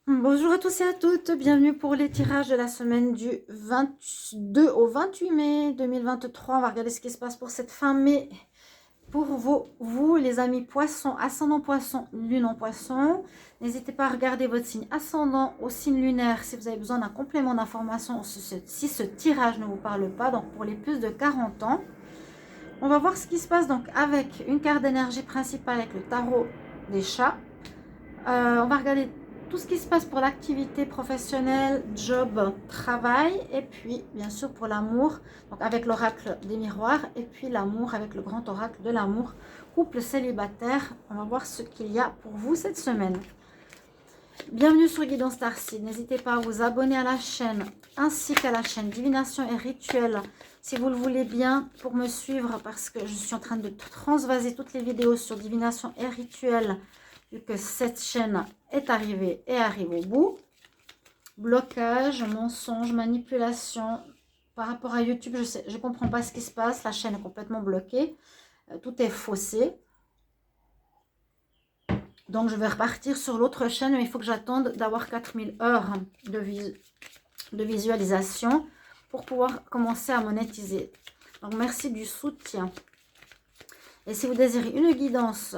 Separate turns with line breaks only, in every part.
Bonjour à tous et à toutes, bienvenue pour les tirages de la semaine du 22 au 28 mai 2023. On va regarder ce qui se passe pour cette fin mai pour vous les amis poissons, ascendant poisson, lune en poisson. N'hésitez pas à regarder votre signe ascendant au signe lunaire si vous avez besoin d'un complément d'information, si ce tirage ne vous parle pas, donc pour les plus de 40 ans. On va voir ce qui se passe donc avec une carte d'énergie principale avec le tarot des chats. On va regarder tout ce qui se passe pour l'activité professionnelle, job, travail, et puis bien sûr pour l'amour, donc avec l'oracle des miroirs, et puis l'amour avec le grand oracle de l'amour, couple célibataire. On va voir ce qu'il y a pour vous cette semaine. Bienvenue sur Guidance Starseed. N'hésitez pas à vous abonner à la chaîne ainsi qu'à la chaîne Divination et Rituel si vous le voulez bien pour me suivre, parce que je suis en train de transvaser toutes les vidéos sur Divination et Rituel vu que cette chaîne est arrivée et arrive au bout. Blocage, mensonge, manipulation. Par rapport à YouTube, je ne comprends pas ce qui se passe. La chaîne est complètement bloquée. Tout est faussé. Donc, je vais repartir sur l'autre chaîne, mais il faut que j'attende d'avoir 4000 heures de visualisation pour pouvoir commencer à monétiser. Donc, merci du soutien. Et si vous désirez une guidance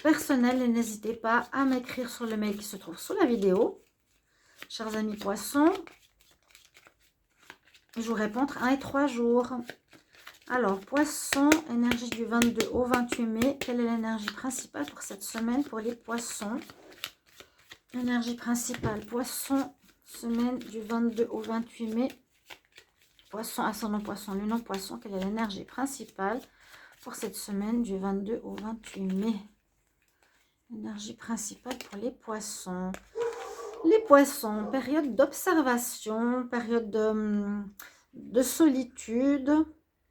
personnelle, n'hésitez pas à m'écrire sur le mail qui se trouve sous la vidéo. Chers amis poissons, je vous réponds entre 1 et 3 jours. Alors, poisson, énergie du 22 au 28 mai. Quelle est l'énergie principale pour cette semaine pour les poissons? Énergie principale, poisson, semaine du 22 au 28 mai. Poisson, ascendant poisson, lune en poisson. Quelle est l'énergie principale pour cette semaine du 22 au 28 mai? Énergie principale pour les poissons. Les poissons, période d'observation, période de solitude.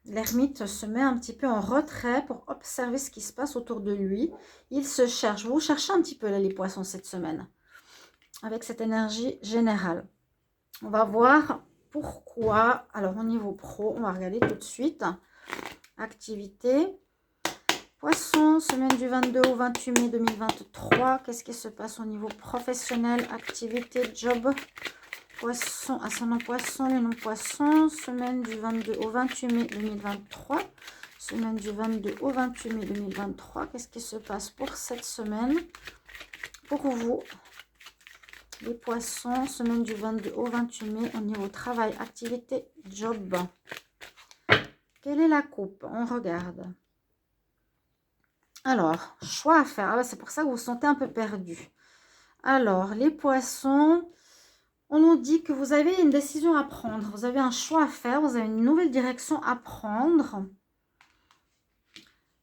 L'ermite se met un petit peu en retrait pour observer ce qui se passe autour de lui. Il se cherche. Vous cherchez un petit peu là, les poissons cette semaine, avec cette énergie générale. On va voir pourquoi. Alors au niveau pro, on va regarder tout de suite. Activité. Poisson, semaine du 22 au 28 mai 2023. Qu'est-ce qui se passe au niveau professionnel, activité, job? Poisson, ascendant poisson, lune en poisson. Semaine du 22 au 28 mai 2023. Semaine du 22 au 28 mai 2023. Qu'est-ce qui se passe pour cette semaine? Pour vous, les poissons, semaine du 22 au 28 mai au niveau travail, activité, job. Quelle est la coupe? On regarde. Alors, choix à faire. Ah, c'est pour ça que vous vous sentez un peu perdu. Alors, les poissons, on nous dit que vous avez une décision à prendre. Vous avez un choix à faire. Vous avez une nouvelle direction à prendre.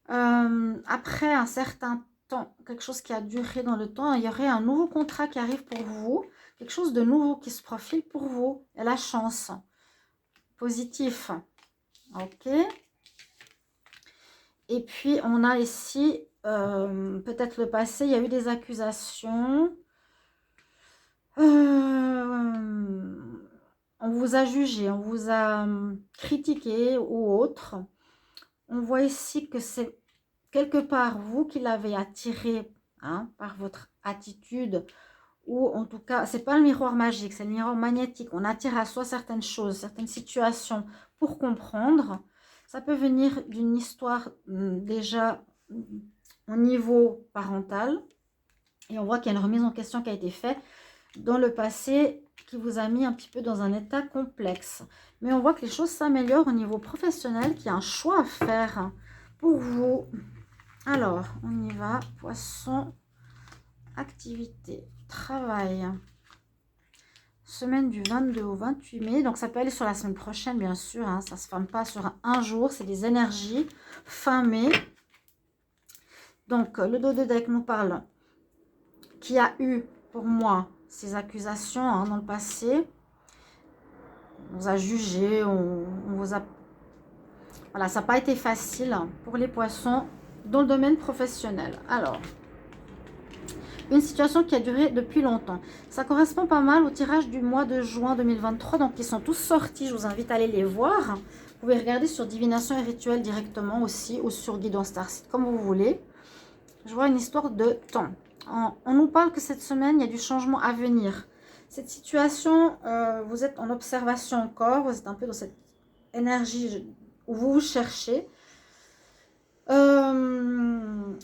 Après un certain temps, quelque chose qui a duré dans le temps, il y aurait un nouveau contrat qui arrive pour vous. Quelque chose de nouveau qui se profile pour vous. Et la chance. Positif. Ok. Et puis, on a ici, peut-être le passé, il y a eu des accusations. On vous a jugé, on vous a critiqué ou autre. On voit ici que c'est quelque part vous qui l'avez attiré par votre attitude. Ou en tout cas, c'est pas le miroir magique, c'est le miroir magnétique. On attire à soi certaines choses, certaines situations pour comprendre. Ça peut venir d'une histoire déjà au niveau parental. Et on voit qu'il y a une remise en question qui a été faite dans le passé qui vous a mis un petit peu dans un état complexe. Mais on voit que les choses s'améliorent au niveau professionnel, qu'il y a un choix à faire pour vous. Alors, on y va. Poisson, activité, travail. Semaine du 22 au 28 mai. Donc, ça peut aller sur la semaine prochaine, bien sûr. Ça ne se ferme pas sur un jour. C'est des énergies. Fin mai. Donc, le dos de deck nous parle qu'il y a eu, pour moi, ces accusations dans le passé. On vous a jugé. On vous a... Voilà, ça n'a pas été facile pour les poissons dans le domaine professionnel. Alors... Une situation qui a duré depuis longtemps. Ça correspond pas mal au tirage du mois de juin 2023. Donc, ils sont tous sortis. Je vous invite à aller les voir. Vous pouvez regarder sur Divination et Rituel directement aussi ou sur Guidance Starseed, comme vous voulez. Je vois une histoire de temps. On nous parle que cette semaine, il y a du changement à venir. Cette situation, vous êtes en observation encore, vous êtes un peu dans cette énergie où vous vous cherchez. On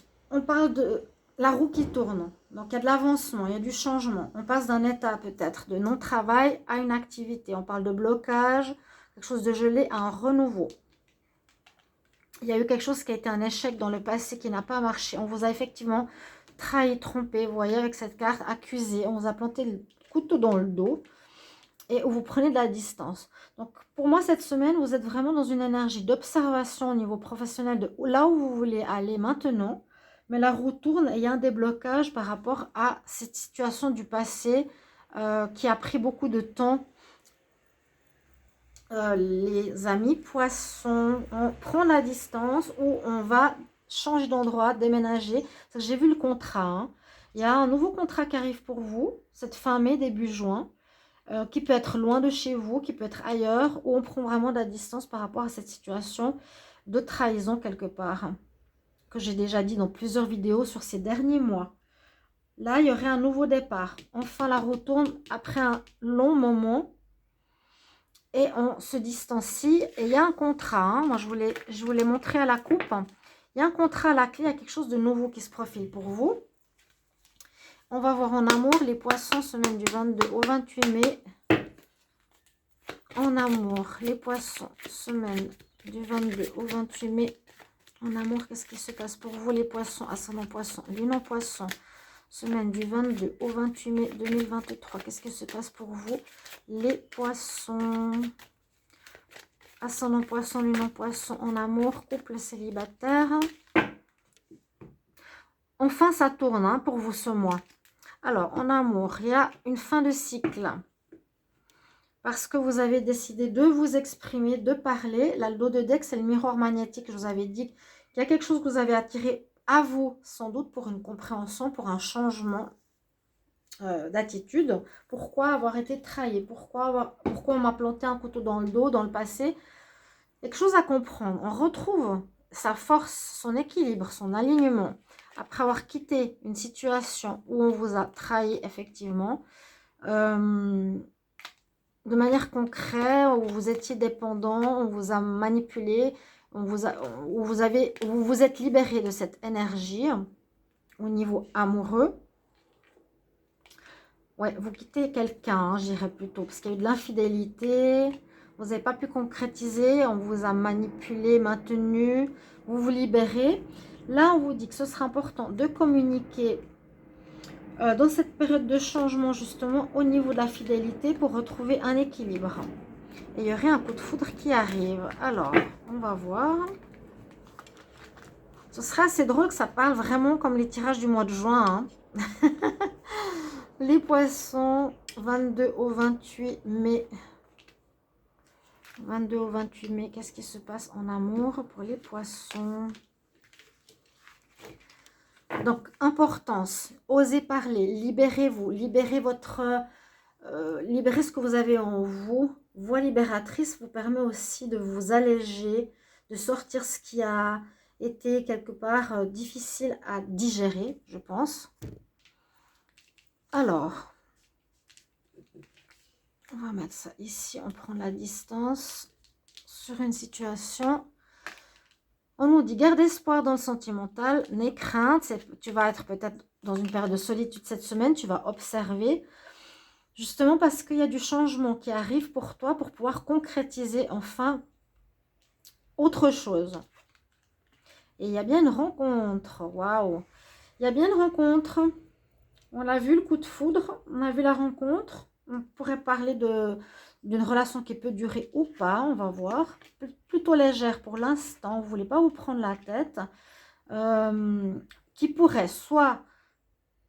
parle de la roue qui tourne. Donc, il y a de l'avancement, il y a du changement. On passe d'un état peut-être de non-travail à une activité. On parle de blocage, quelque chose de gelé à un renouveau. Il y a eu quelque chose qui a été un échec dans le passé qui n'a pas marché. On vous a effectivement trahi, trompé. Vous voyez, avec cette carte, accusé. On vous a planté le couteau dans le dos et vous prenez de la distance. Donc, pour moi, cette semaine, vous êtes vraiment dans une énergie d'observation au niveau professionnel de là où vous voulez aller maintenant. Mais la roue tourne et il y a un déblocage par rapport à cette situation du passé qui a pris beaucoup de temps. Les amis poissons, on prend la distance ou on va changer d'endroit, déménager. J'ai vu le contrat. Hein. Il y a un nouveau contrat qui arrive pour vous, cette fin mai, début juin, qui peut être loin de chez vous, qui peut être ailleurs, où on prend vraiment de la distance par rapport à cette situation de trahison quelque part, hein, que j'ai déjà dit dans plusieurs vidéos sur ces derniers mois. Là, il y aurait un nouveau départ. Enfin, la roue tourne après un long moment. Et on se distancie. Et il y a un contrat. Hein. Moi, je voulais montrer à la coupe. Il y a un contrat à la clé. Il y a quelque chose de nouveau qui se profile pour vous. On va voir en amour les poissons, semaine du 22 au 28 mai. En amour, les poissons, semaine du 22 au 28 mai. En amour, qu'est-ce qui se passe pour vous, les poissons, ascendant poisson, lune en poisson. Semaine du 22 au 28 mai 2023. Qu'est-ce qui se passe pour vous, les poissons? Ascendant poisson, lune en poisson, en amour, couple célibataire. Enfin, ça tourne hein, pour vous ce mois. Alors, en amour, il y a une fin de cycle. Parce que vous avez décidé de vous exprimer, de parler. Là, le dos de deck, c'est le miroir magnétique. Je vous avais dit qu'il y a quelque chose que vous avez attiré à vous, sans doute pour une compréhension, pour un changement d'attitude. Pourquoi avoir été trahi? Pourquoi on m'a planté un couteau dans le dos, dans le passé? Quelque chose à comprendre. On retrouve sa force, son équilibre, son alignement. Après avoir quitté une situation où on vous a trahi, effectivement, de manière concrète, où vous étiez dépendant, on vous a manipulé, vous vous êtes libéré de cette énergie au niveau amoureux. Ouais, vous quittez quelqu'un, hein, je dirais plutôt, parce qu'il y a eu de l'infidélité, vous n'avez pas pu concrétiser, on vous a manipulé, maintenu, vous vous libérez. Là, on vous dit que ce sera important de communiquer dans cette période de changement, justement, au niveau de la fidélité pour retrouver un équilibre. Et il y aurait un coup de foudre qui arrive. Alors, on va voir. Ce sera assez drôle que ça parle vraiment comme les tirages du mois de juin. Hein. Les poissons, 22 au 28 mai. 22 au 28 mai, qu'est-ce qui se passe en amour pour les poissons? Donc, importance, osez parler, libérez-vous, libérez libérez ce que vous avez en vous. Voie libératrice vous permet aussi de vous alléger, de sortir ce qui a été quelque part difficile à digérer, je pense. Alors, on va mettre ça ici, on prend la distance sur une situation. On nous dit, garde espoir dans le sentimental, n'aie crainte. Tu vas être peut-être dans une période de solitude cette semaine, tu vas observer. Justement parce qu'il y a du changement qui arrive pour toi pour pouvoir concrétiser enfin autre chose. Et il y a bien une rencontre, waouh. Il y a bien une rencontre. On a vu le coup de foudre, on a vu la rencontre. On pourrait parler d'une relation qui peut durer ou pas, on va voir. Plutôt légère pour l'instant, vous ne voulez pas vous prendre la tête. Qui pourrait soit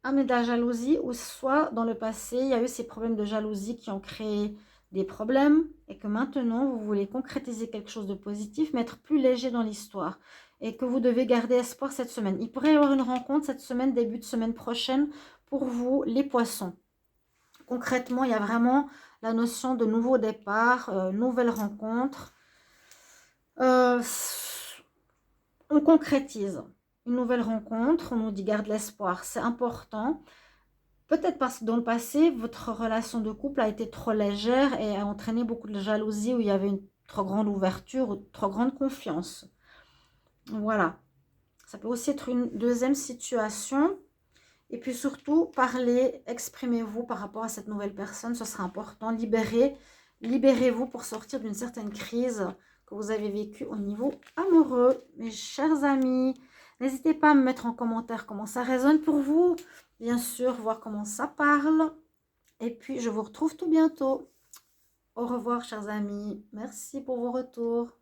amener de la jalousie ou soit dans le passé, il y a eu ces problèmes de jalousie qui ont créé des problèmes et que maintenant, vous voulez concrétiser quelque chose de positif, mais être plus léger dans l'histoire et que vous devez garder espoir cette semaine. Il pourrait y avoir une rencontre cette semaine, début de semaine prochaine pour vous, les poissons. Concrètement, il y a vraiment la notion de nouveau départ, nouvelle rencontre. On concrétise. une nouvelle rencontre. On nous dit garde l'espoir, c'est important. Peut-être parce que dans le passé, votre relation de couple a été trop légère et a entraîné beaucoup de jalousie où il y avait une trop grande ouverture ou trop grande confiance. Voilà. Ça peut aussi être une deuxième situation. Et puis surtout, parlez, exprimez-vous par rapport à cette nouvelle personne. Ce sera important. Libérez-vous pour sortir d'une certaine crise que vous avez vécue au niveau amoureux. Mes chers amis, n'hésitez pas à me mettre en commentaire comment ça résonne pour vous. Bien sûr, voir comment ça parle. Et puis, je vous retrouve tout bientôt. Au revoir, chers amis. Merci pour vos retours.